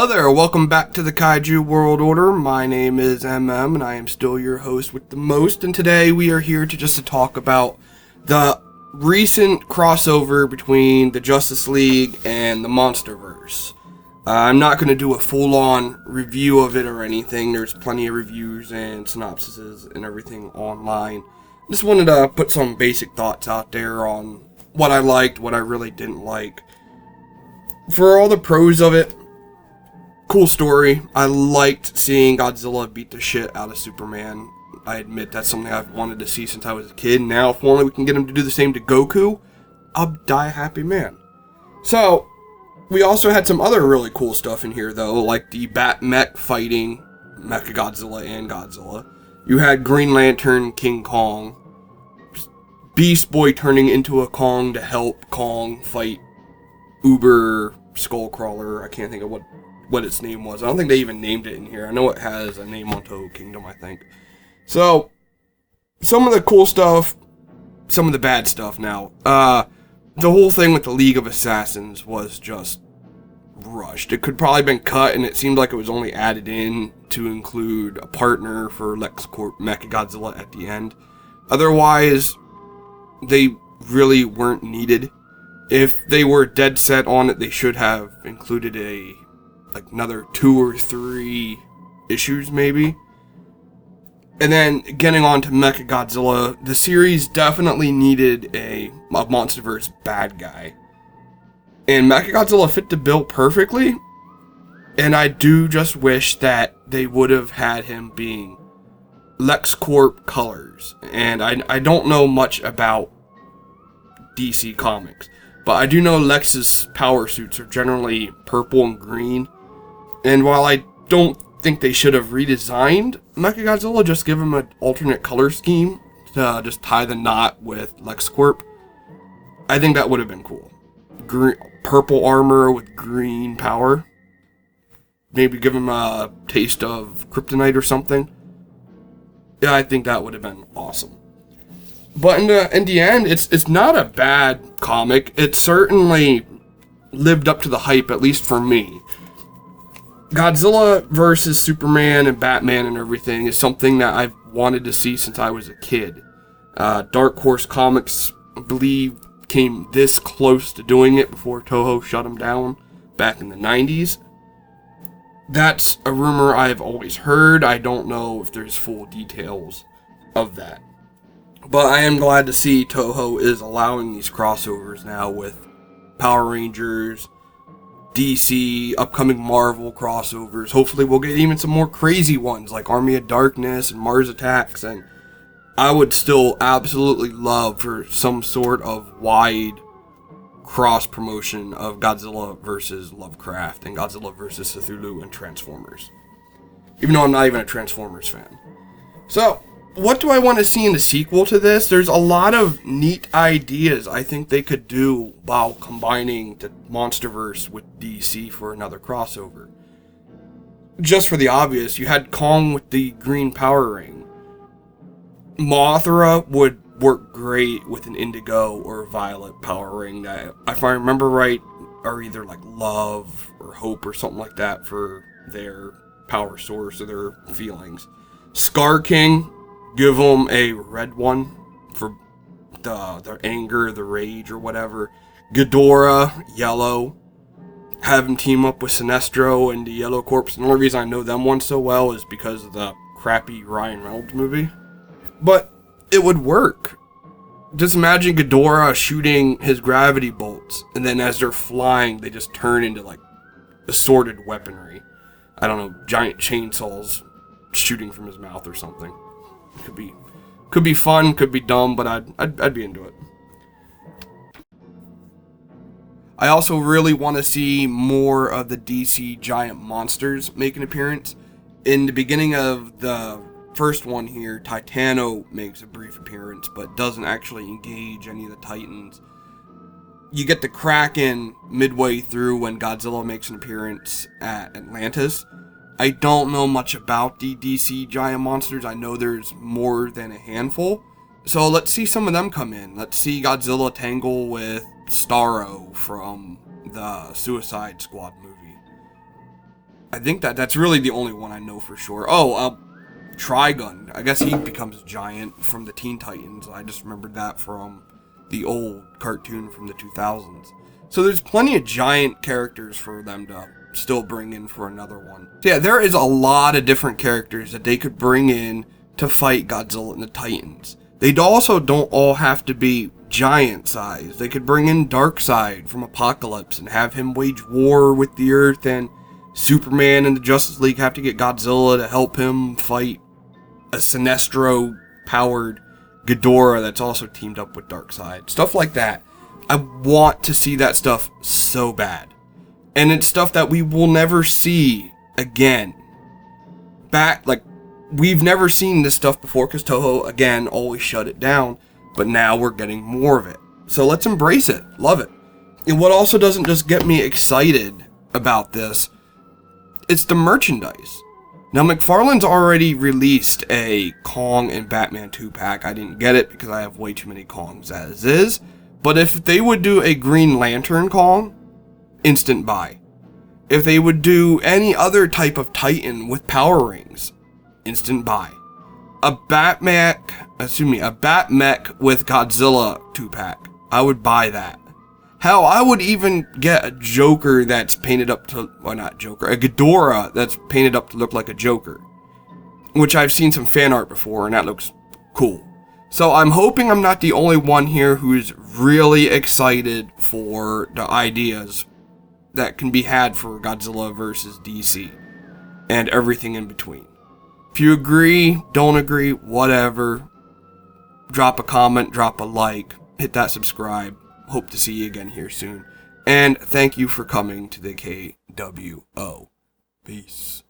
Hello there, welcome back to the Kaiju World Order. My name is MM, and I am still your host with the most, and today we are here to talk about the recent crossover between the Justice League and the MonsterVerse. I'm not going to do a full-on review of it or anything. There's plenty of reviews and synopsises and everything online. Just wanted to put some basic thoughts out there on what I liked, what I really didn't like. For all the pros of it, cool story. I liked seeing Godzilla beat the shit out of Superman. I admit that's something I've wanted to see since I was a kid. Now, if only we can get him to do the same to Goku, I'll die a happy man. So, we also had some other really cool stuff in here, though, like the Bat-Mech fighting Mechagodzilla and Godzilla. You had Green Lantern, King Kong, Beast Boy turning into a Kong to help Kong fight Uber Skullcrawler. I can't think of what its name was. I don't think they even named it in here. I know it has a name on Toho Kingdom, I think. So, some of the cool stuff, some of the bad stuff now. The whole thing with the League of Assassins was just rushed. It could probably been cut, and it seemed like it was only added in to include a partner for LexCorp Mechagodzilla at the end. Otherwise, they really weren't needed. If they were dead set on it, they should have included another 2 or 3 issues, maybe. And then, getting on to Mechagodzilla, the series definitely needed a MonsterVerse bad guy. And Mechagodzilla fit the bill perfectly, and I do just wish that they would have had him being LexCorp colors. And I don't know much about DC Comics, but I do know Lex's power suits are generally purple and green. And while I don't think they should have redesigned Mechagodzilla, just give him an alternate color scheme to just tie the knot with LexCorp, I think that would have been cool. Purple armor with green power. Maybe give him a taste of kryptonite or something. Yeah, I think that would have been awesome. But in the end, it's not a bad comic. It certainly lived up to the hype, at least for me. Godzilla versus Superman and Batman and everything is something that I've wanted to see since I was a kid. Dark Horse Comics, I believe, came this close to doing it before Toho shut them down back in the 90s. That's a rumor I've always heard. I don't know if there's full details of that. But I am glad to see Toho is allowing these crossovers now with Power Rangers, DC, upcoming Marvel crossovers. Hopefully we'll get even some more crazy ones like Army of Darkness and Mars Attacks, and I would still absolutely love for some sort of wide cross promotion of Godzilla versus Lovecraft and Godzilla versus Cthulhu and Transformers. Even though I'm not even a Transformers fan. So, what do I want to see in the sequel to this? There's a lot of neat ideas I think they could do while combining the MonsterVerse with DC for another crossover. Just for the obvious, you had Kong with the green power ring. Mothra would work great with an indigo or violet power ring that, if I remember right, are either like love or hope or something like that for their power source or their feelings. Scar King, give them a red one for the anger, the rage, or whatever. Ghidorah, yellow. Have him team up with Sinestro and the Yellow Corps. And the only reason I know them one so well is because of the crappy Ryan Reynolds movie. But it would work. Just imagine Ghidorah shooting his gravity bolts, and then as they're flying, they just turn into like assorted weaponry. I don't know, giant chainsaws shooting from his mouth or something. Could be fun, could be dumb, but I'd be into it. I also really want to see more of the DC giant monsters make an appearance. In the beginning of the first one here, Titano makes a brief appearance, but doesn't actually engage any of the Titans. You get the Kraken midway through when Godzilla makes an appearance at Atlantis. I don't know much about the DC giant monsters. I know there's more than a handful. So let's see some of them come in. Let's see Godzilla tangle with Starro from the Suicide Squad movie. I think that's really the only one I know for sure. Oh, Trigun. I guess he becomes giant from the Teen Titans. I just remembered that from the old cartoon from the 2000s. So there's plenty of giant characters for them to still bring in for another one. So yeah, there is a lot of different characters that they could bring in to fight Godzilla and the Titans. They also don't all have to be giant size. They could bring in Darkseid from Apocalypse and have him wage war with the Earth, and Superman and the Justice League have to get Godzilla to help him fight a Sinestro-powered Ghidorah that's also teamed up with Darkseid. Stuff like that. I want to see that stuff so bad. And it's stuff that we will never see again. We've never seen this stuff before because Toho, again, always shut it down. But now we're getting more of it. So let's embrace it. Love it. And what also doesn't just get me excited about this, it's the merchandise. Now, McFarlane's already released a Kong and Batman 2-pack. I didn't get it because I have way too many Kongs as is. But if they would do a Green Lantern Kong, instant buy. If they would do any other type of Titan with power rings, instant buy. A Batmech with Godzilla 2-pack, I would buy that. Hell, I would even get a Joker that's painted up to, well, not Joker, a Ghidorah that's painted up to look like a Joker. Which I've seen some fan art before, and that looks cool. So I'm hoping I'm not the only one here who's really excited for the ideas that can be had for Godzilla versus DC. And everything in between. If you agree, don't agree, whatever, drop a comment, drop a like, hit that subscribe. Hope to see you again here soon. And thank you for coming to the KWO. Peace.